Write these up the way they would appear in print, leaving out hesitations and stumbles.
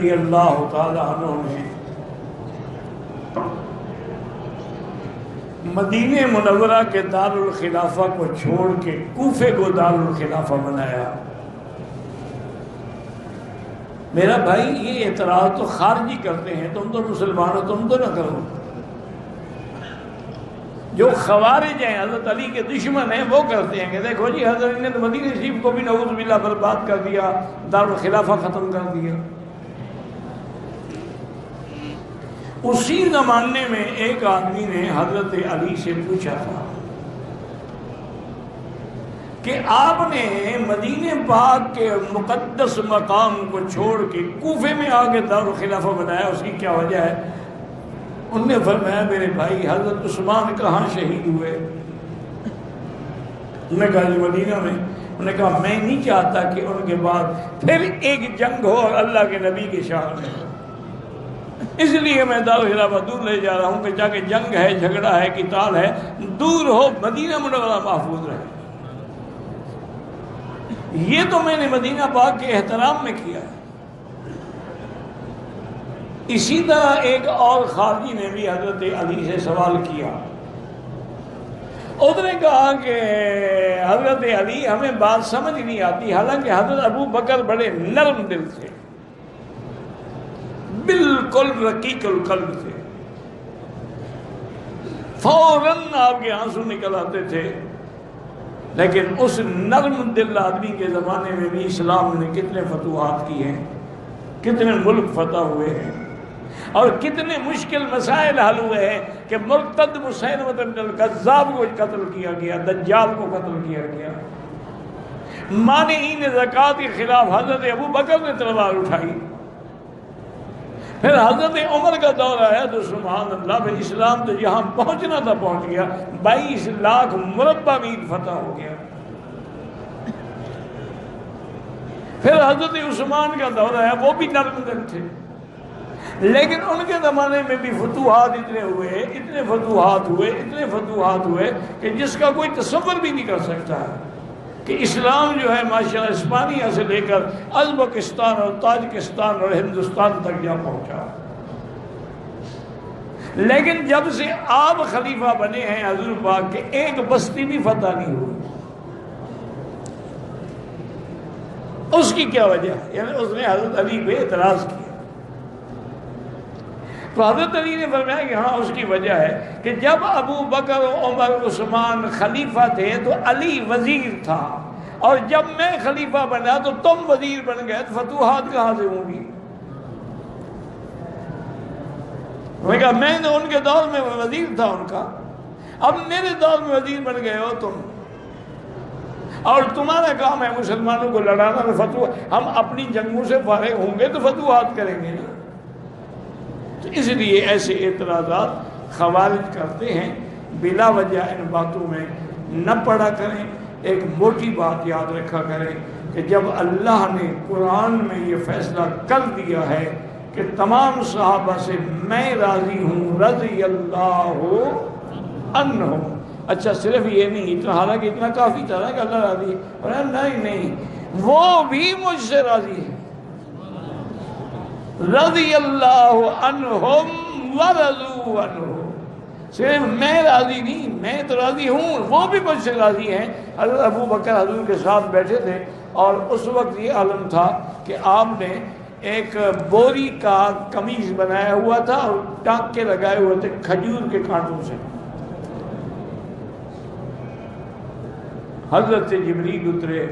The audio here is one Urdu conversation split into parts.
رضی اللہ تعالی عنہ نے مدینہ منورہ کے دارالخلافہ کو چھوڑ کے کوفے کو دارالخلافہ بنایا۔ میرا بھائی یہ اعتراض تو خارجی کرتے ہیں، تم تو مسلمان ہو، تم تو نہ کرو۔ جو خوارج ہیں، حضرت علی کے دشمن ہیں، وہ کرتے ہیں کہ دیکھو جی حضرت نے تو مدینہ شریف کو بھی نعوذ باللہ برباد کر دیا، دارالخلافہ ختم کر دیا۔ اسی زمانے میں ایک آدمی نے حضرت علی سے پوچھا تھا کہ آپ نے مدینہ پاک کے مقدس مقام کو چھوڑ کے کوفے میں آگے دارالخلافہ بنایا، اس کی کیا وجہ ہے؟ انہوں نے فرمایا میرے بھائی حضرت عثمان کہاں شہید ہوئے؟ انہوں نے کہا جی مدینہ میں۔ انہوں نے کہا میں نہیں چاہتا کہ ان کے بعد پھر ایک جنگ ہو اور اللہ کے نبی کے شان میں، اس لیے میں دارالخلافہ دور لے جا رہا ہوں کہ جا کے جنگ ہے، جھگڑا ہے، قتال ہے، دور ہو، مدینہ منورہ محفوظ رہے۔ یہ تو میں نے مدینہ پاک کے احترام میں کیا ہے۔ اسی طرح ایک اور خارجی نے بھی حضرت علی سے سوال کیا، اس نے کہا کہ حضرت علی ہمیں بات سمجھ نہیں آتی، حالانکہ حضرت ابو بکر بڑے نرم دل تھے، بالکل رقیق القلب تھے، فوراً آپ کے آنسو نکل آتے تھے، لیکن اس نرم دل آدمی کے زمانے میں بھی اسلام نے کتنے فتوحات کی ہیں، کتنے ملک فتح ہوئے ہیں، اور کتنے مشکل مسائل حل ہوئے ہیں کہ مرتد مسیلمہ بن الکذاب کو قتل کیا گیا، دجال کو قتل کیا گیا، مانعین زکوٰۃ کے خلاف حضرت ابو بکر نے تلوار اٹھائی، پھر حضرت عمر کا دور آیا تو سبحان اللہ پھر اسلام تو جہاں پہنچنا تھا پہنچ گیا، 22 لاکھ مربع میل فتح ہو گیا۔ پھر حضرت عثمان کا دور آیا، وہ بھی نرم دل تھے، لیکن ان کے زمانے میں بھی فتوحات اتنے ہوئے، اتنے فتوحات ہوئے کہ جس کا کوئی تصور بھی نہیں کر سکتا ہے کہ اسلام جو ہے ماشاءاللہ اسپانیہ سے لے کر ازبکستان اور تاجکستان اور ہندوستان تک جا پہنچا۔ لیکن جب سے آپ خلیفہ بنے ہیں حضور پاک کے، ایک بستی بھی فتح نہیں ہوئی۔ اس کی کیا وجہ ہے؟ یعنی اس نے حضرت علی پہ اعتراض کیا، تو حضرت علی نے فرمایا کہ ہاں اس کی وجہ ہے کہ جب ابو بکر عمر عثمان خلیفہ تھے تو علی وزیر تھا، اور جب میں خلیفہ بنا تو تم وزیر بن گئے، تو فتوحات کہاں سے ہوں گی؟ میں کہا میں نے ان کے دور میں وزیر تھا ان کا، اب میرے دور میں وزیر بن گئے ہو تم، اور تمہارا کام ہے مسلمانوں کو لڑانا، ہم اپنی جنگوں سے فارغ ہوں گے تو فتوحات کریں گے نا۔ تو اس لیے ایسے اعتراضات خوارج کرتے ہیں، بلا وجہ ان باتوں میں نہ پڑا کریں۔ ایک موٹی بات یاد رکھا کریں کہ جب اللہ نے قرآن میں یہ فیصلہ کر دیا ہے کہ تمام صحابہ سے میں راضی ہوں، رضی اللہ عنہم، اچھا صرف یہ نہیں، حالانکہ اتنا کافی تھا نا کہ اللہ راضی ہے، نہیں، وہ بھی مجھ سے راضی ہے، رضی اللہ عنہم ورضوا عنہ، صرف میں راضی نہیں، میں تو راضی ہوں، وہ بھی مجھ سے راضی ہیں۔ حضرت ابو بکر حضور کے ساتھ بیٹھے تھے، اور اس وقت یہ عالم تھا کہ آپ نے ایک بوری کا قمیض بنایا ہوا تھا اور ٹانکے لگائے ہوئے تھے کھجور کے کانٹوں سے۔ حضرت جبریل اترے،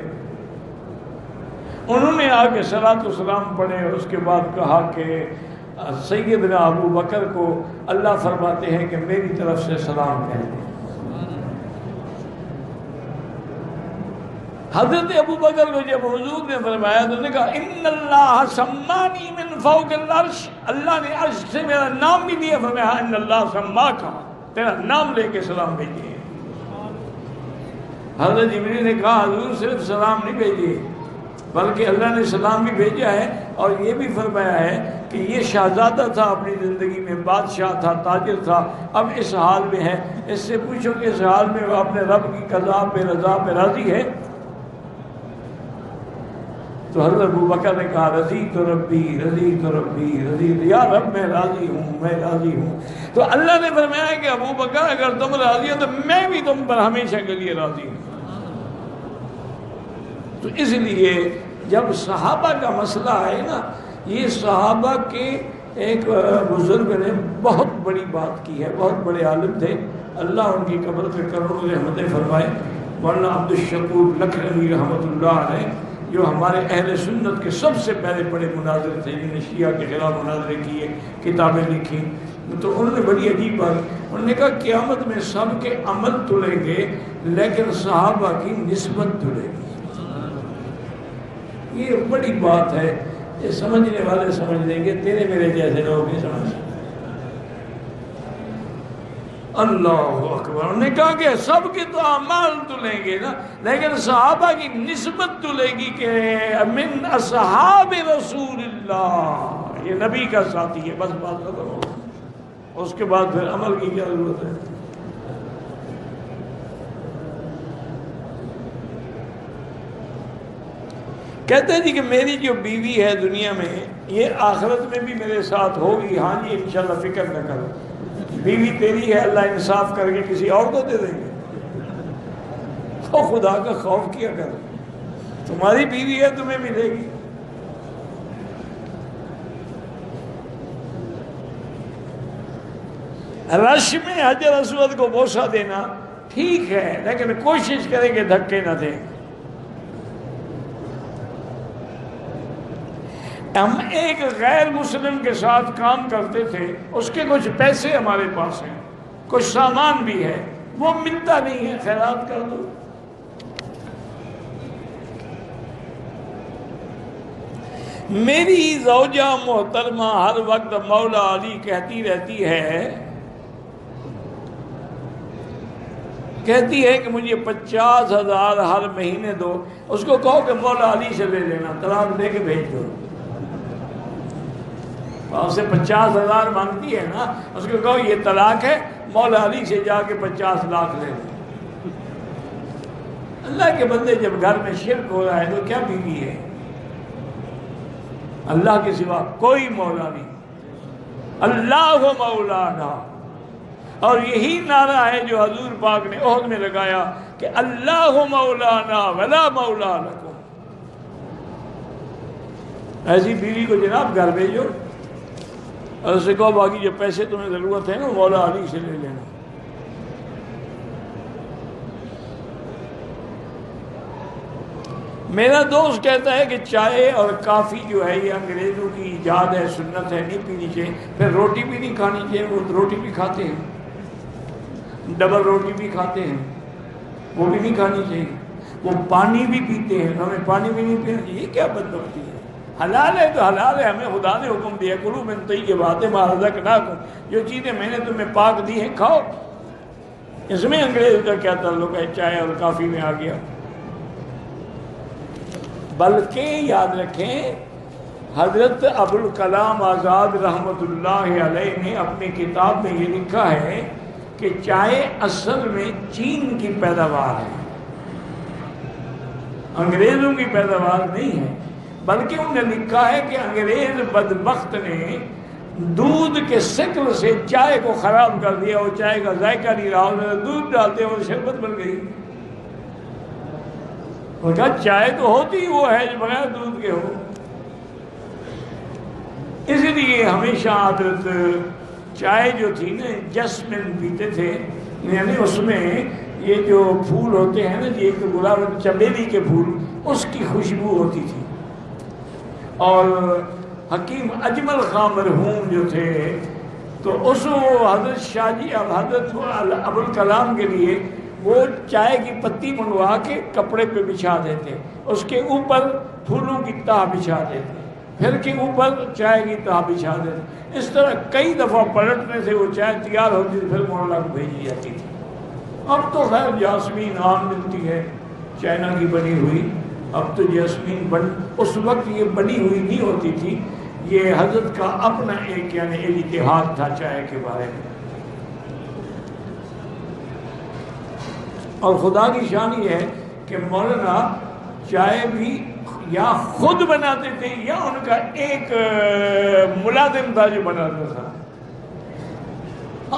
انہوں نے آ کے صلاۃ و سلام پڑھے، اور اس کے بعد کہا کہ سیدنا ابو بکر کو اللہ فرماتے ہیں کہ میری طرف سے سلام کہہ دیں۔ حضرت ابو بکر کو جب حضور نے فرمایا تو نے کہا ان اللہ سمانی من فوق العرش، اللہ نے عرش سے میرا نام بھی لیا، فرمایا ان اللہ سماکا، تیرا نام لے کے سلام بھیجیے۔ حضرت جبریل نے کہا حضور صرف سلام نہیں بھیجیے بلکہ اللہ نے سلام بھی بھیجا ہے، اور یہ بھی فرمایا ہے کہ یہ شہزادہ تھا، اپنی زندگی میں بادشاہ تھا، تاجر تھا، اب اس حال میں ہے، اس سے پوچھو کہ اس حال میں وہ اپنے رب کی قضا پہ رضا پہ راضی ہے؟ تو حضرت ابو بکر نے کہا رضیت ربی رضیت ربی رضیت، یا رب میں راضی ہوں میں راضی ہوں۔ تو اللہ نے فرمایا کہ ابو بکر اگر تم راضی ہو تو میں بھی تم پر ہمیشہ کے لیے راضی ہوں۔ تو اس لیے جب صحابہ کا مسئلہ ہے نا، یہ صحابہ کے ایک بزرگ نے بہت بڑی بات کی ہے، بہت بڑے عالم تھے، اللہ ان کی قبر پہ کروڑوں رحمتیں فرمائے، مولانا عبد الشکور لکھنوی رحمۃ اللہ علیہ، جو ہمارے اہل سنت کے سب سے پہلے بڑے مناظر تھے، جنہوں نے شیعہ کے خلاف مناظرے کیے، کتابیں لکھی۔ تو انہوں نے بڑی عجیب بات، انہوں نے کہا قیامت میں سب کے عمل تلیں گے لیکن صحابہ کی نسبت تلے گی۔ یہ بڑی بات ہے، یہ سمجھنے والے سمجھ لیں گے، تیرے میرے جیسے لوگ نہیں سمجھ۔ اللہ اکبر، انہوں نے کہا کہ سب کے تو اعمال تلیں گے نا، لیکن صحابہ کی نسبت تلے گی کہ من اصحاب رسول اللہ، یہ نبی کا ساتھی ہے، بس بات ختم ہو، اس کے بعد پھر عمل کی کیا ضرورت ہے؟ کہتے ہیں جی کہ میری جو بیوی ہے دنیا میں، یہ آخرت میں بھی میرے ساتھ ہوگی۔ ہاں جی انشاءاللہ فکر نہ کرو، بیوی تیری ہے، اللہ انصاف کر کے کسی اور کو دے دیں گے۔ تو خدا کا خوف کیا کر، تمہاری بیوی ہے تمہیں ملے گی۔ رش میں حجر اسود کو بوسہ دینا ٹھیک ہے، لیکن کوشش کریں کہ دھکے نہ دیں۔ ہم ایک غیر مسلم کے ساتھ کام کرتے تھے، اس کے کچھ پیسے ہمارے پاس ہیں، کچھ سامان بھی ہے، وہ ملتا نہیں ہے، خیرات کر دو۔ میری زوجہ محترمہ ہر وقت مولا علی کہتی رہتی ہے، کہتی ہے کہ مجھے 50,000 ہر مہینے دو۔ اس کو کہو کہ مولا علی سے لے لینا، طلاق دے کے بھیج دو۔ اس سے 50,000 مانگتی ہے نا، اس کو کہو یہ طلاق ہے، مولا علی سے جا کے 50 لاکھ لے لو۔ اللہ کے بندے جب گھر میں شرک ہو رہا ہے تو کیا بیوی ہے؟ اللہ کے سوا کوئی مولا نہیں، اللہ مولانا۔ اور یہی نعرہ ہے جو حضور پاک نے احد میں لگایا کہ اللہ مولانا ولا مولا لکم۔ ایسی بیوی کو جناب گھر بھیجو اور اسے کہو باقی جو پیسے تمہیں ضرورت ہے نا مولا علی سے لے لینا۔ میرا دوست کہتا ہے کہ چائے اور کافی جو ہے یہ انگریزوں کی ایجاد ہے، سنت ہے، نہیں پینی چاہیے۔ پھر روٹی بھی نہیں کھانی چاہیے، وہ روٹی بھی کھاتے ہیں، ڈبل روٹی بھی کھاتے ہیں، وہ بھی نہیں کھانی چاہیے۔ وہ پانی بھی پیتے ہیں، ہمیں پانی بھی نہیں پینا چاہیے۔ یہ کیا بدبختی ہے؟ حلال ہے تو حلال ہے، ہمیں خدا نے حکم دیا کلوا من طیبات ما رزقناکم، جو چیزیں میں نے تمہیں پاک دی ہیں کھاؤ۔ اس میں انگریز کا کیا تعلق ہے چائے اور کافی میں آ گیا؟ بلکہ یاد رکھیں حضرت ابوالکلام آزاد رحمۃ اللہ علیہ نے اپنی کتاب میں یہ لکھا ہے کہ چائے اصل میں چین کی پیداوار ہے، انگریزوں کی پیداوار نہیں ہے۔ بلکہ انہوں نے لکھا ہے کہ انگریز بدبخت نے دودھ کے شکل سے چائے کو خراب کر دیا، وہ چائے کا ذائقہ نہیں رہا، انہوں نے دودھ ڈالتے اور شربت بن گئی۔ وہ کہا چائے تو ہوتی وہ ہے جو بغیر دودھ کے ہو۔ اس لیے ہمیشہ حضرت چائے جو تھی نا جسمن پیتے تھے، یعنی اس میں یہ جو پھول ہوتے ہیں نا جی، ایک گلاب چمیلی کے پھول، اس کی خوشبو ہوتی تھی۔ اور حکیم اجمل خان مرحوم جو تھے تو اس حضرت شاہ جی اب حضرت ابوالکلام کے لیے وہ چائے کی پتی منگوا کے کپڑے پہ بچھا دیتے، اس کے اوپر پھولوں کی تہ بچھا دیتے، پھر کے اوپر چائے کی تہ بچھا دیتے۔ اس طرح کئی دفعہ پلٹنے سے وہ چائے تیار ہوتی تھی، پھر مولانا کو بھیجی جاتی تھی۔ اب تو خیر جاسمین عام ملتی ہے چائنا کی بنی ہوئی، اب تو جاسمین اس وقت یہ بنی ہوئی نہیں ہوتی تھی، یہ حضرت کا اپنا ایک یعنی اجتہاد تھا چائے کے بارے میں۔ اور خدا کی شان یہ ہے کہ مولانا چائے بھی یا خود بناتے تھے یا ان کا ایک ملازم تھا جو بناتا تھا،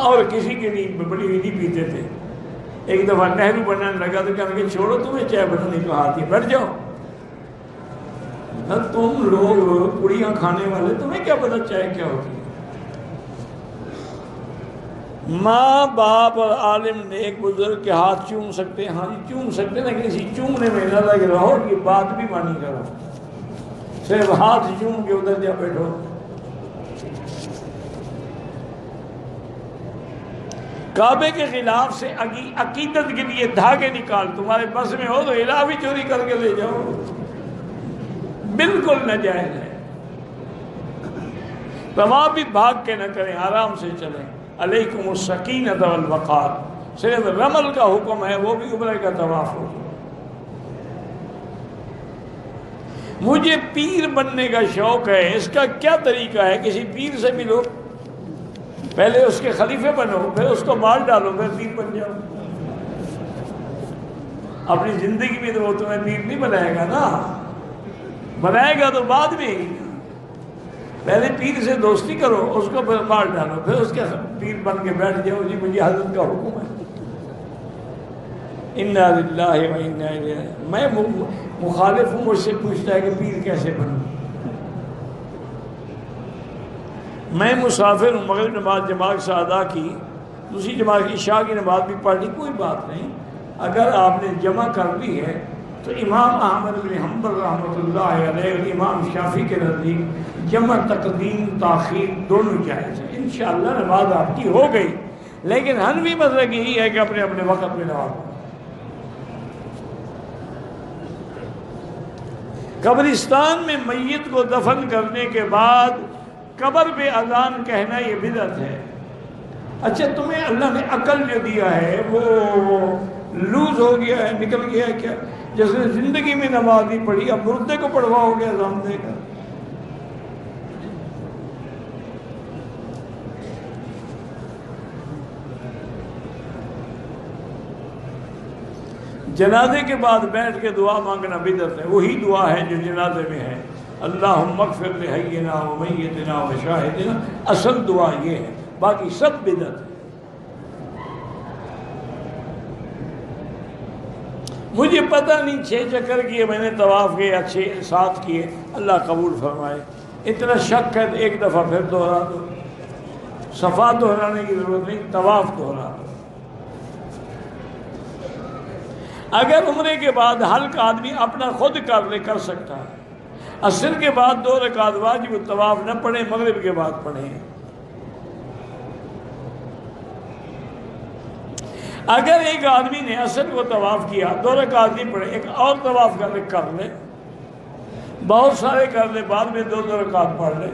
اور کسی کے لیے بڑی ہوئی نہیں پیتے تھے۔ ایک دفعہ نہرو بنانے لگا تو کہنے کہ چھوڑو، تمہیں چائے بنانے کو آتی ہے، بیٹھ جاؤ۔ تم لوگ پوڑیاں کھانے والے، تمہیں کیا پتا چائے کیا ہوتی ہے؟ ماں باپ اور عالم نیک بزرگ کے ہاتھ چوم سکتے ہیں، ہاں جی چوم سکتے ہیں، لیکن اسی چومنے میں نہ لگ رہو کہ بات بھی مانی کرو، صرف ہاتھ چوم کے ادھر جا بیٹھو۔ کعبے کے خلاف سے عقیدت کے لیے دھاگے نکال، تمہارے بس میں ہو تو الہ بھی چوری کر کے لے جاؤ، بالکل ناجائز ہے۔ طواف بھی بھاگ کے نہ کریں، آرام سے چلیں۔ علیکم السکینۃ والوقار، صرف رمل کا حکم ہے، وہ بھی عمرے کا طواف ہو۔ مجھے پیر بننے کا شوق ہے، اس کا کیا طریقہ ہے؟ کسی پیر سے ملو، پہلے اس کے خلیفے بنو، پھر اس کو مار ڈالو، پھر پیر بن جاؤ۔ اپنی زندگی میں تو وہ تمہیں پیر نہیں بنائے گا نا، بنائے گا تو بعد میں ہی۔ پہلے پیر سے دوستی کرو، اس کو پھر مار ڈالو، پھر اس کے پیر بن کے بیٹھ جاؤ، جی مجھے حضرت کا حکم ہے۔ انا للہ و انا الیہ۔ میں مخالف ہوں، مجھ سے پوچھتا ہے کہ پیر کیسے بنوں؟ میں مسافر ہوں، مغرب نماز جماعت سے ادا کی، دوسری جماعت کی عشاء کی نماز بھی پڑھ لی، کوئی بات نہیں۔ اگر آپ نے جمع کر لی ہے تو امام احمد بن حنبل رحمۃ اللہ علیہ اور امام شافعی کے نزدیک جمع تقدیم تاخیر دونوں جائز ہیں، انشاءاللہ نماز آپ کی ہو گئی۔ لیکن حنفی مذہب یہی ہے کہ اپنے اپنے وقت میں نماز پڑھو۔ قبرستان میں میت کو دفن کرنے کے بعد قبر پہ اذان کہنا یہ بدعت ہے۔ اچھا تمہیں اللہ نے عقل جو دیا ہے وہ لوز ہو گیا ہے، نکل گیا ہے کیا؟ جیسے زندگی میں نماز نہیں پڑھی، اب مردے کو پڑھواؤ گے اذان دے کر؟ جنازے کے بعد بیٹھ کے دعا مانگنا بدعت ہے، وہی دعا ہے جو جنازے میں ہے، اللہم اغفر لحینا و میتنا و شاہدنا، اصل دعا یہ ہے، باقی سب بدعت ہے۔ مجھے پتہ نہیں 6 چکر کیے میں نے طواف کیے یا 7 کیے، اللہ قبول فرمائے۔ اتنا شک ہے تو ایک دفعہ پھر دوہرا دو، صفا دہرانے کی ضرورت نہیں، طواف دہرا دو۔ اگر عمرے کے بعد حلق آدمی اپنا خود کر سکتا ہے، عصر کے بعد 2 رکعت واجب الطواف نہ پڑھیں، مغرب کے بعد پڑھیں۔ اگر ایک آدمی نے عصر کو طواف کیا، 2 رکعت نہیں پڑھے، ایک اور طواف کر لے، بہت سارے کر لے، بعد میں 2 رکعت پڑھ لے۔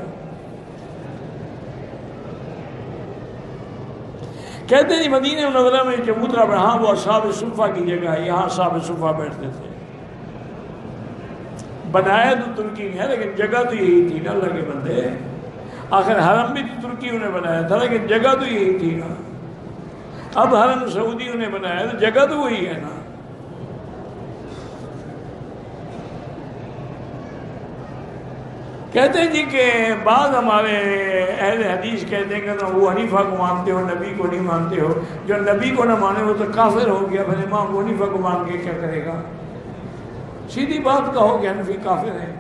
کہتے ہیں جی مدینہ منورہ میں چبوترا بنا، ہاں وہ اصحاب صفہ کی جگہ ہے، یہاں اصحاب صفہ بیٹھتے تھے۔ بنایا تو ترکی نے ہے، لیکن جگہ تو یہی تھی نا اللہ کے بندے، آخر حرم بھی ترکیوں نے بنایا تھا، لیکن جگہ تو یہی تھی نا۔ اب حرم سعودیوں نے بنایا تو جگہ تو وہی ہے نا۔ کہتے ہیں جی کہ بعض ہمارے اہل حدیث کہتے ہیں کہ ابو حنیفہ کو مانتے ہو، نبی کو نہیں مانتے ہو، جو نبی کو نہ مانے وہ تو کافر ہو گیا، پھر امام ابو حنیفہ کو مان کے کیا کرے گا؟ سیدھی بات کہو کہ حنفی کافر ہیں۔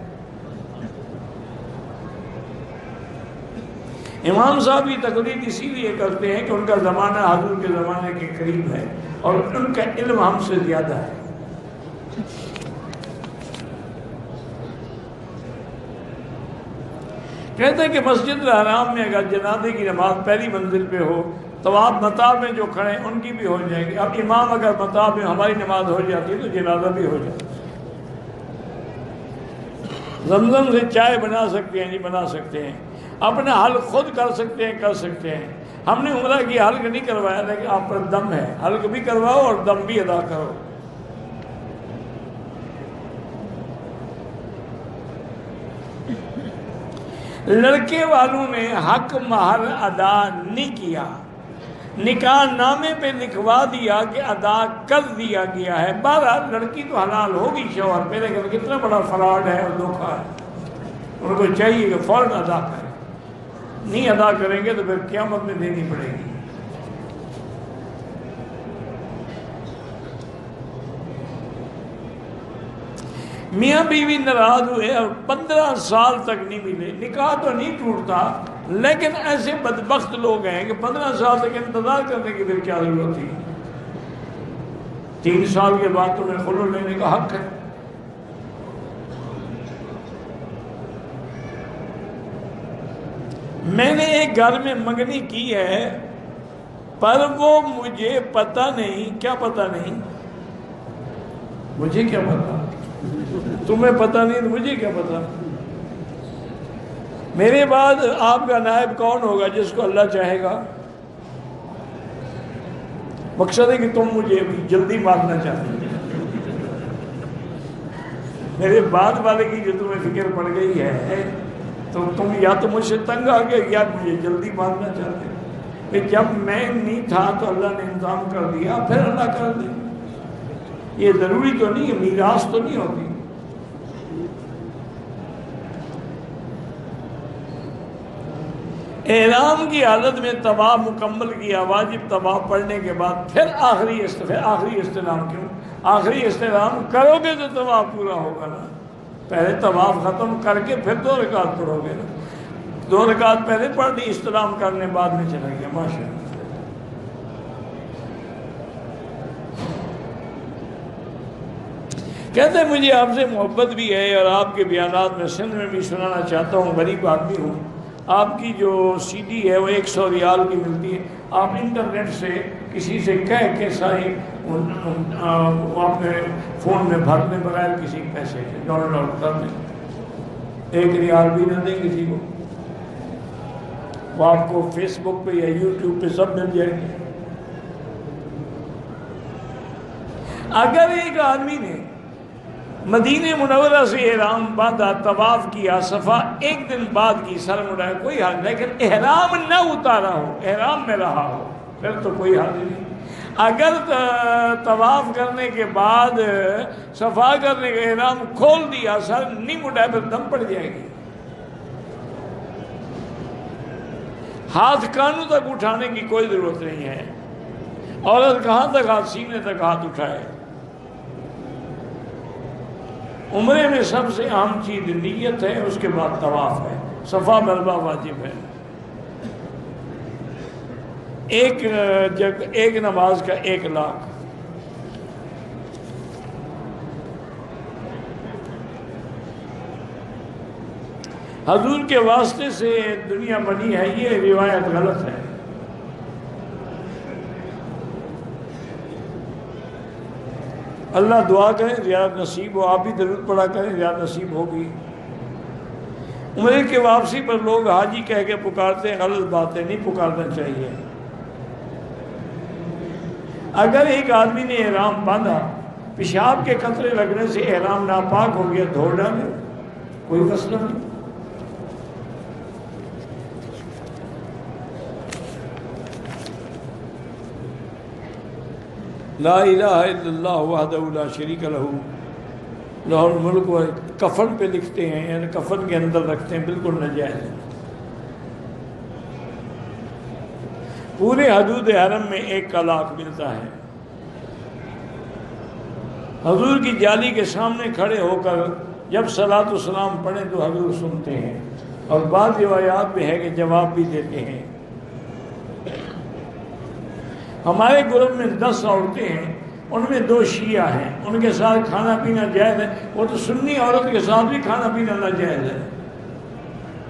امام صاحب کی تقلید اسی لیے کرتے ہیں کہ ان کا زمانہ حضور کے زمانے کے قریب ہے اور ان کا علم ہم سے زیادہ ہے۔ کہتے ہیں کہ مسجد الحرام میں اگر جنازے کی نماز پہلی منزل پہ ہو، طواف مطاف میں جو کھڑے ہیں ان کی بھی ہو جائے گی۔ اب امام اگر مطاف میں ہماری نماز ہو جاتی ہے تو جنازہ بھی ہو جاتا ہے۔ زمزم سے چائے بنا سکتے ہیں جی، بنا سکتے ہیں، اپنا حلق خود کر سکتے ہیں، کر سکتے ہیں۔ ہم نے عمرہ کی حلق نہیں کروایا، لیکن آپ پر دم ہے، حلق بھی کرواؤ اور دم بھی ادا کرو۔ لڑکے والوں نے حق مہر ادا نہیں کیا، نکاح نامے پہ لکھوا دیا کہ ادا کر دیا گیا ہے. بہرحال لڑکی تو حلال ہوگی شوہر پہ، لیکن کتنا بڑا فراڈ ہے اور دھوکہ ہے. ان کو چاہیے کہ فوراً ادا کریں. نہیں ادا کریں گے تو پھر قیامت میں دینی پڑے گی. میاں بیوی ناراض ہوئے اور 15 سال تک نہیں ملے. نکاح تو نہیں ٹوٹتا، لیکن ایسے بدبخت لوگ ہیں کہ 15 سال تک انتظار کرنے کی پھر کیا ضرورت تھی. 3 سال کے بعد تمہیں خلع لینے کا حق ہے. میں نے ایک گھر میں منگنی کی ہے، پر وہ مجھے پتہ نہیں. کیا پتہ نہیں؟ مجھے کیا پتہ؟ تمہیں پتہ نہیں تو مجھے کیا پتہ؟ میرے بعد آپ کا نائب کون ہوگا جس کو اللہ چاہے گا؟ مقصد ہے کہ تم مجھے جلدی مارنا چاہتے ہیں. میرے بعد والے کی جو تمہیں فکر پڑ گئی ہے تو تم یا تو مجھ سے تنگ آ گئے یا مجھے جلدی مارنا چاہتے ہیں. کہ جب میں نہیں تھا تو اللہ نے انتظام کر دیا، پھر اللہ کر دے. یہ ضروری تو نہیں ہے، میراث تو نہیں ہوتی. احرام کی حالت میں طواف مکمل کیا، واجب طواف پڑھنے کے بعد پھر آخری استلام. کیوں آخری استلام کرو گے تو طواف پورا ہوگا نا. پہلے طواف ختم کر کے پھر 2 رکعت پڑھو گے نا. 2 رکعت پہلے پڑھ دی، استلام کرنے بعد میں چلا گیا. ماشاء اللہ. کہتے ہیں مجھے آپ سے محبت بھی ہے اور آپ کے بیانات میں سندھ میں بھی سنانا چاہتا ہوں. غریب آدمی ہوں. آپ کی جو CD ہے وہ 100 ریال کی ملتی ہے. آپ انٹرنیٹ سے کسی سے کہہ کے ساری اپنے فون میں بھر دیں بغیر کسی پیسے کے، ڈاؤن لوڈ کر دیں. 1 ریال بھی نہ دیں کسی کو. وہ آپ کو فیس بک پہ یا یوٹیوب پہ سب مل جائیں گے. اگر ایک آدمی نے مدینہ منورہ سے احرام باندھا، طواف کیا، صفا 1 دن بعد کی، سر مڑایا، کوئی حال، لیکن احرام نہ اتارا ہو، احرام میں رہا ہو، پھر تو کوئی حال نہیں. اگر طواف کرنے کے بعد صفا کرنے کا احرام کھول دیا، سر نہیں مڑایا، پھر دم پڑ جائے گی. ہاتھ کانوں تک اٹھانے کی کوئی ضرورت نہیں ہے. عورت کہاں تک ہاتھ؟ سینے تک ہاتھ اٹھائے. عمرے میں سب سے اہم چیز نیت ہے، اس کے بعد طواف ہے. صفا مروا واجب ہے. ایک نماز کا 1 لاکھ. حضور کے واسطے سے دنیا بنی ہے، یہ روایت غلط ہے. اللہ دعا کریں زیارت نصیب ہو. آپ بھی درود پڑھا کریں، زیارت نصیب ہوگی. عمرے کے واپسی پر لوگ حاجی کہہ کے پکارتے ہیں، غلط بات ہے، نہیں پکارنا چاہیے. اگر ایک آدمی نے احرام باندھا، پیشاب کے قطرے لگنے سے احرام ناپاک ہو گیا، دھو ڈالے، کوئی مسئلہ نہیں. لا الہ الا اللہ وحدہ لا شریک لہ لہ الملک. و کفن پہ لکھتے ہیں، یعنی کفن کے اندر رکھتے ہیں، بالکل ناجائز ہے. پورے حدود حرم میں 1 لاکھ ملتا ہے. حضور کی جالی کے سامنے کھڑے ہو کر جب صلاۃ و سلام پڑھیں تو حضور سنتے ہیں، اور بعض روایات میں ہے کہ جواب بھی دیتے ہیں. ہمارے گروپ میں 10 عورتیں ہیں، ان میں 2 شیعہ ہیں، ان کے ساتھ کھانا پینا جائز ہے. وہ تو سنی عورت کے ساتھ بھی کھانا پینا ناجائز ہے.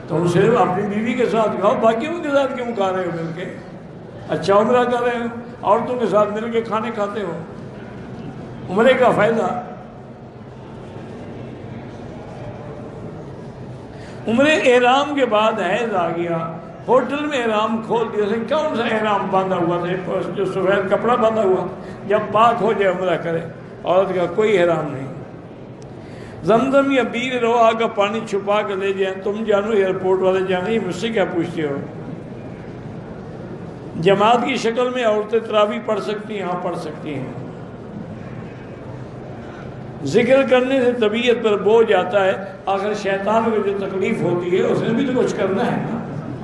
تم صرف اپنی بیوی کے ساتھ کھاؤ، باقیوں کے ساتھ کیوں کھا رہے ہو مل کے؟ اچھا عمرہ کر رہے ہو، عورتوں کے ساتھ مل کے کھانے کھاتے ہو. عمرے کا فائدہ. عمرے احرام کے بعد حیض آ گیا، ہوٹل میں احرام کھول دیا. کون سا احرام باندھا ہوا تھا؟ جو سفید کپڑا باندھا ہوا. جب پاک ہو جائے عمرہ کرے. عورت کا کوئی احرام نہیں. زمزم یا بیر روحا کا پانی چھپا کر لے جائیں. تم جانو ایئرپورٹ والے جانے، مجھ سے کیا پوچھتے ہو؟ جماعت کی شکل میں عورتیں تراویح پڑھ سکتی ہیں، ہاں پڑھ سکتی ہیں۔ ذکر کرنے سے طبیعت پر بوجھ آتا ہے، آخر شیطان کو جو تکلیف ہوتی ہے اس نے بھی تو کچھ کرنا ہے نا۔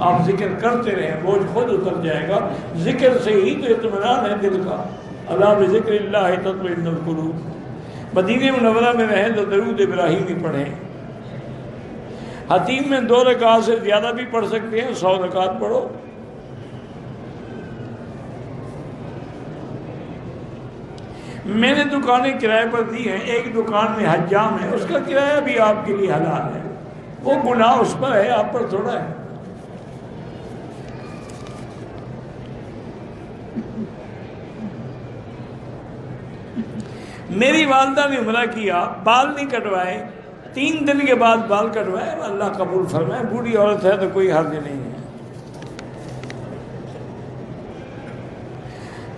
آپ ذکر کرتے رہیں، بوجھ خود اتر جائے گا۔ ذکر سے ہی تو اطمینان ہے دل کا۔ الا بذکر اللہ تطمئن القلوب۔ مدینہ منورہ میں رہیں تو درود ابراہیمی پڑھیں۔ حتیم میں 2 رکعت سے زیادہ بھی پڑھ سکتے ہیں، 100 رکعت پڑھو۔ میں نے دکانیں کرائے پر دی ہیں، ایک دکان میں حجام ہے، اس کا کرایہ بھی آپ کے لیے حلال ہے، وہ گناہ اس پر ہے، آپ پر تھوڑا ہے۔ میری والدہ نے عمرہ کیا، بال نہیں کٹوائے، 3 دن کے بعد بال کٹوائے، اللہ قبول فرمائے، بوڑھی عورت ہے تو کوئی حرج نہیں ہے۔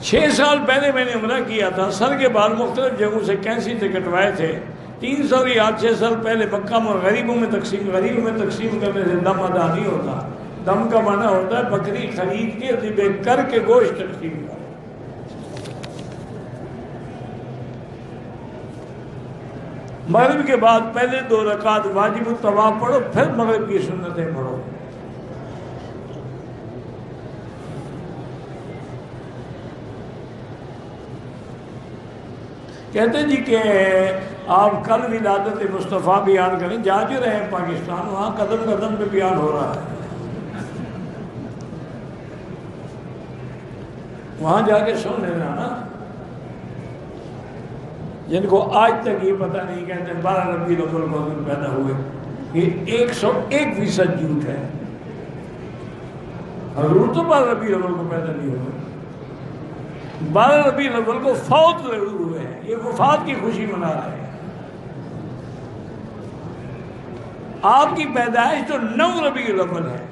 6 سال پہلے میں نے عمرہ کیا تھا، سر کے بال مختلف جگہوں سے کینسی سے کٹوائے تھے۔ 3 سال یا 6 سال پہلے مکہ میں غریبوں میں تقسیم کرنے سے دم ادا نہیں ہوتا۔ دم کا معنی ہوتا ہے بکری خرید کے ذبح کر کے گوشت تقسیم کرو۔ مغرب کے بعد پہلے 2 رکعت واجب الطواف پڑھو، پھر مغرب کی سنتیں پڑھو۔ کہتے جی کہ آپ کل ولادت مصطفیٰ بیان کریں، جا جو رہے ہیں پاکستان، وہاں قدم قدم پہ بیان ہو رہا ہے، وہاں جا کے سن لینا نا۔ جن کو آج تک یہ پتہ نہیں، کہتے ہیں 12 ربیع الاول کو حضور پیدا ہوئے، یہ 101% جھوٹ ہے۔ حضور تو 12 ربیع الاول کو پیدا نہیں ہوئے، 12 ربیع الاول کو فوت ضرور ہوئے ہیں، یہ وفات کی خوشی منا رہے ہیں۔ آپ کی پیدائش تو 9 ربیع الاول ہے۔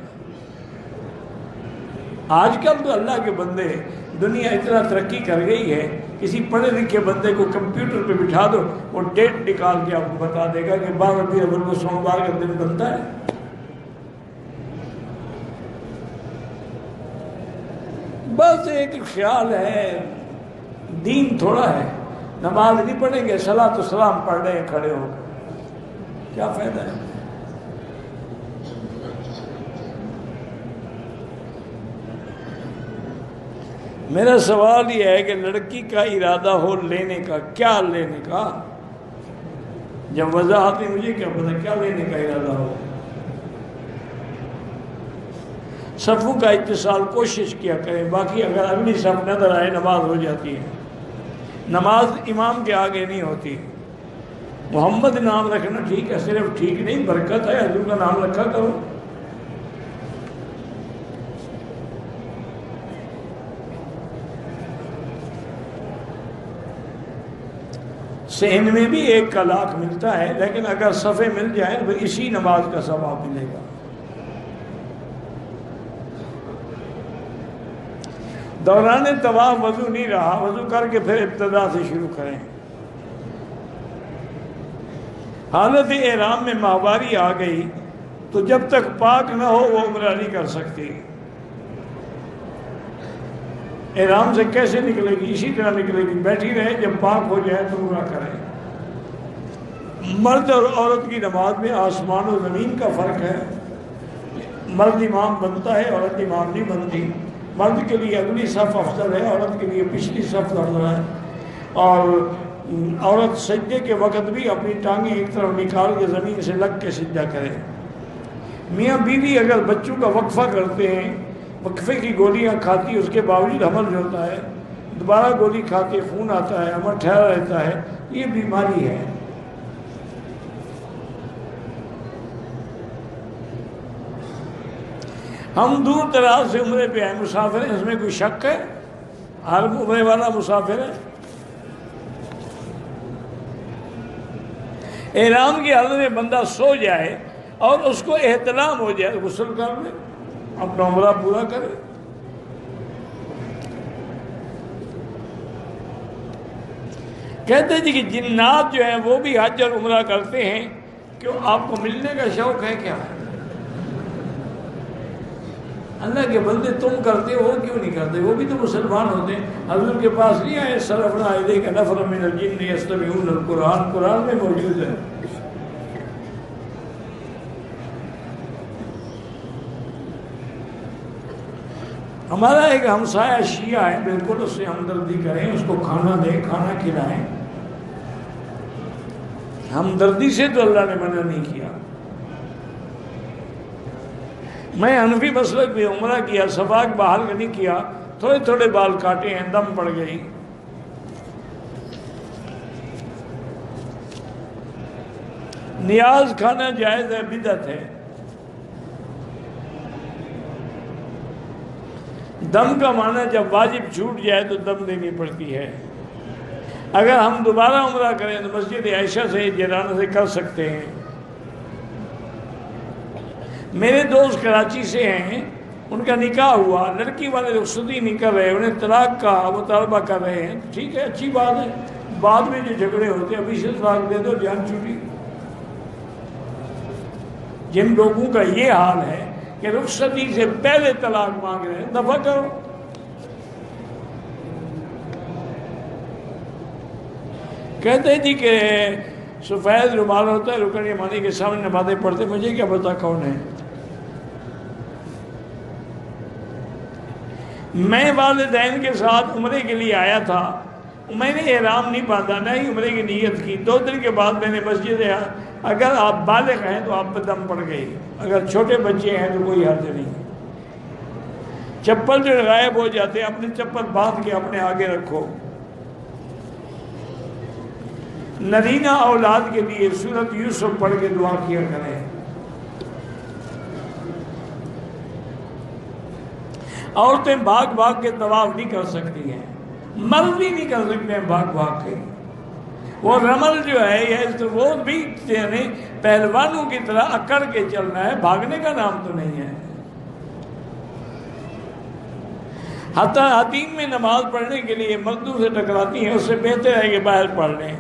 آج کل تو اللہ کے بندے، دنیا اتنا ترقی کر گئی ہے، کسی پڑھے لکھے بندے کو کمپیوٹر پہ بٹھا دو، وہ ڈیٹ نکال کے آپ کو بتا دے گا کہ 12 ربیع الاول کو سوموار کا دن بنتا ہے۔ بس ایک خیال ہے، دین تھوڑا ہے، نماز نہیں پڑھیں گے، صلاۃ و سلام پڑھ رہے ہیں کھڑے ہو کر، کیا فائدہ ہے؟ میرا سوال یہ ہے کہ لڑکی کا ارادہ ہو لینے کا، کیا لینے کا؟ جب وضاحت نہیں، مجھے کیا پتا کیا لینے کا ارادہ ہو۔ صفوں کا اتصال کوشش کیا کریں، باقی اگر اگلی صف نظر آئے نماز ہو جاتی ہے۔ نماز امام کے آگے نہیں ہوتی۔ محمد نام رکھنا ٹھیک ہے، صرف ٹھیک نہیں، برکت ہے، حضور کا نام رکھا کرو۔ صحن میں بھی 1 کا لاکھ ملتا ہے، لیکن اگر صفے مل جائیں تو اسی نماز کا ثواب ملے گا۔ دوران طواف وضو نہیں رہا، وضو کر کے پھر ابتدا سے شروع کریں۔ حالت احرام میں ماہواری آ گئی تو جب تک پاک نہ ہو وہ عمرہ نہیں کر سکتی۔ احرام سے کیسے نکلے گی؟ اسی طرح نکلے گی، بیٹھی رہے، جب پاک ہو جائے تو عمرہ کریں۔ مرد اور عورت کی نماز میں آسمان و زمین کا فرق ہے۔ مرد امام بنتا ہے، عورت امام نہیں بنتی۔ مرد کے لیے اگلی صف افضل ہے، عورت کے لیے پچھلی صف افضل ہے۔ اور عورت سجدے کے وقت بھی اپنی ٹانگیں ایک طرف نکال کے زمین سے لگ کے سجدہ کرے۔ میاں بیوی اگر بچوں کا وقفہ کرتے ہیں، وقفے کی گولیاں کھاتی، اس کے باوجود حمل ہوتا ہے، دوبارہ گولی کھا کے خون آتا ہے، عمر ٹھہرا رہتا ہے، یہ بیماری ہے۔ ہم دور دراز سے عمرے پہ آئے، مسافر ہیں، اس میں کوئی شک ہے؟ ہر عمرے والا مسافر ہے۔ احرام کی حالت میں بندہ سو جائے اور اس کو احتلام ہو جائے، غسل کر لے، اپنا عمرہ پورا کرے۔ کہتے جی کہ جنات جو ہیں وہ بھی حج اور عمرہ کرتے ہیں، کیوں آپ کو ملنے کا شوق ہے کیا؟ اللہ کے بندے تم کرتے ہو، وہ کیوں نہیں کرتے؟ وہ بھی تو مسلمان ہوتے ہیں۔ حضور کے پاس نہیں آئے سلفنا الیک نفر من الجن یستمعون القرآن، قرآن میں موجود ہے۔ ہمارا ایک ہمسایہ شیعہ ہے، بالکل اس سے ہمدردی کریں، اس کو کھانا دیں، کھانا کھلائیں۔ ہمدردی سے تو اللہ نے منع نہیں کیا۔ میں حنفی مسلک بھی عمرہ کیا، سفاق بحال نہیں کیا، تھوڑے تھوڑے بال کاٹے ہیں، دم پڑ گئی۔ نیاز کھانا جائز ہے، بدعت ہے۔ دم کا معنی جب واجب چھوٹ جائے تو دم دینی پڑتی ہے۔ اگر ہم دوبارہ عمرہ کریں تو مسجد عائشہ سے جیرانہ سے کر سکتے ہیں۔ میرے دوست کراچی سے ہیں، ان کا نکاح ہوا، لڑکی والے رخصتی نہیں کر رہے، انہیں طلاق کا مطالبہ کر رہے ہیں، ٹھیک ہے، اچھی بات ہے۔ بعد میں جو جھگڑے ہوتے ہیں ابھی سے طلاق دے دو، جان چھوٹی۔ جن لوگوں کا یہ حال ہے کہ رخصتی سے پہلے طلاق مانگ رہے ہیں، دفع کرو۔ کہتے تھی کہ سفید رومال ہوتا ہے، رکن یمانی کے سامنے نمازیں پڑھتے، مجھے کیا پتا کون ہے۔ میں والدین کے ساتھ عمرے کے لیے آیا تھا، میں نے احرام نہیں باندھا، نہ ہی عمرے کی نیت کی۔ 2 دن کے بعد میں نے مسجد ہے، اگر آپ بالغ ہیں تو آپ پہ دم پڑ گئی، اگر چھوٹے بچے ہیں تو کوئی حرج نہیں۔ چپل جو غائب ہو جاتے ہیں، اپنی چپل باندھ کے اپنے آگے رکھو۔ نرینہ اولاد کے لیے سورۃ یوسف پڑھ کے دعا کیا کریں۔ عورتیں بھاگ بھاگ کے طواف نہیں کر سکتی ہیں، مرد بھی نہیں کر سکتے ہیں بھاگ بھاگ کے۔ وہ رمل جو ہے وہ بھی یعنی پہلوانوں کی طرح اکڑ کے چلنا ہے، بھاگنے کا نام تو نہیں ہے۔ حتیٰ حتیم میں نماز پڑھنے کے لیے مردوں سے ٹکراتی ہیں، اس سے بہتر ہے کہ باہر پڑھ لیں۔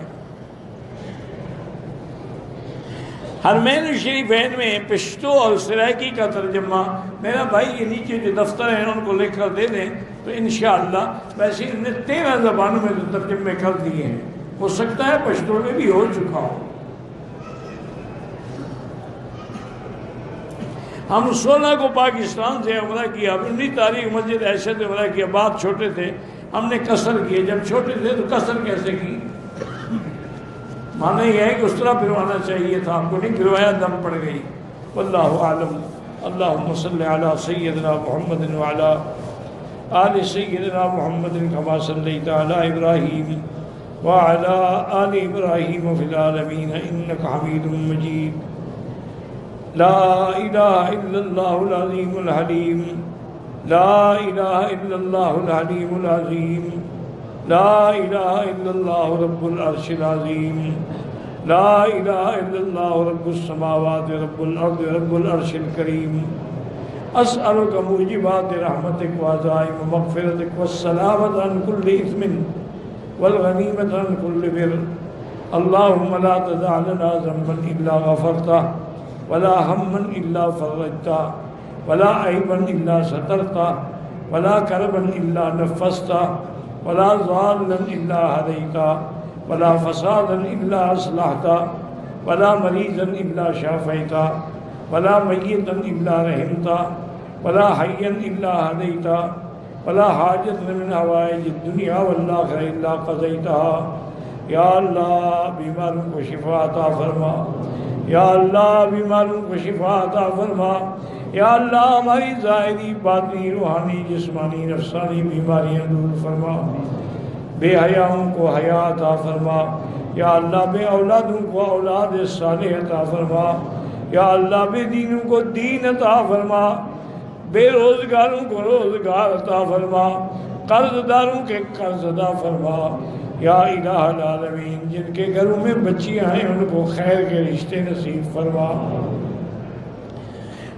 حرمین شریفین میں پشتو اور سرائکی کا ترجمہ میرا بھائی یہ نیچے جو دفتر ہیں ان کو لکھ کر دے دیں تو انشاءاللہ، ویسے انہوں نے 13 زبانوں میں تو ترجمے کر دیے ہیں، ہو سکتا ہے پشتو میں بھی ہو چکا ہو۔ ہم 16 کو پاکستان سے عمرہ کیا، 19 تاریخ مسجد عائشہ سے عمرہ کیا، بعد چھوٹے تھے، ہم نے قصر کیے۔ جب چھوٹے تھے تو قصر کیسے کی؟ معنی یہ ہے کہ اس طرح پھروانا چاہیے تھا، آپ کو نہیں پھروایا، دم پڑ گئی۔ واللہ اعلم۔ اللہم صلی علی سیدنا محمد وعلی آل سیدنا محمد کما صلیت علی ابراہیم وعلی آل ابراہیم فی العالمین انک حمید مجید۔ لا الہ الا اللہ العظیم الحلیم، لا الہ الا اللہ الحلیم العظیم، لا الہ الا اللہ رب العرش العظیم، لا الہ الا اللہ رب السماوات رب الارض رب العرش الکریم۔ اسألک موجبات رحمتک وعزائم مغفرتک والسلامت عن کل اثم والغنیمت عن کل بر۔ اللہم لا تدع لنا ذنبا الا غفرتہ، ولا ہما الا فرجتہ، ولا عیبا الا سترتہ، ولا کربا الا نفستہ، ولا ضالا الا ہدیتہ، ولا فسادا الا اصلحتہ، ولا مریضا الا شافیتہ، ولا میتا الا رحمتہ، ولا حیا الا ہدیتہ، ولا حاجت من حوائج الدنیا والآخرہ الا قضیتہا۔ یا اللہ بیماروں کو شفا عطا فرما، یا اللہ بیماروں کو شفا عطا فرما، یا اللہ ہماری ظاہری باطنی روحانی جسمانی نفسانی بیماریاں دور فرما، بے حیاؤں کو حیا عطا فرما، یا اللہ بے اولادوں کو اولاد صالح عطا فرما، یا اللہ بے دینوں کو دین عطا فرما، بے روزگاروں کو روزگار عطا فرما، قرض داروں کے قرض عطا فرما۔ یا الہ العالمین، جن کے گھروں میں بچیاں ہیں ان کو خیر کے رشتے نصیب فرما۔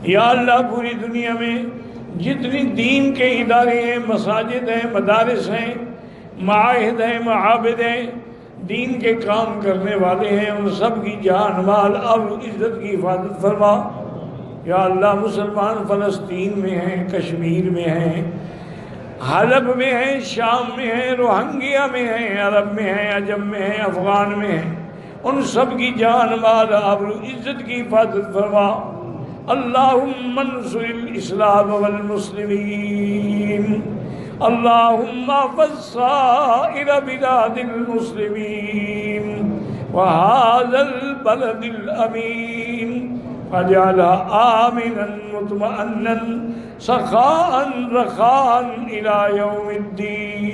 یا اللہ پوری دنیا میں جتنی دین کے ادارے ہیں، مساجد ہیں، مدارس ہیں، معاہد ہیں، معابد ہیں، دین کے کام کرنے والے ہیں، ان سب کی جان مال اور عزت کی حفاظت فرما۔ یا اللہ مسلمان فلسطین میں ہیں، کشمیر میں ہیں، حلب میں ہیں، شام میں ہیں، روہنگیا میں ہیں، عرب میں ہیں، عجم میں ہیں، افغان میں ہیں، ان سب کی جان مال آبرو عزت کی حفاظت فرما۔ اللہم انصر الاسلام والمسلمین، اللہم احفظ سائر بلاد المسلمین وهذا البلد الامین واجعلها آمنا مطمئنا سخاء رخاء الى یوم الدین۔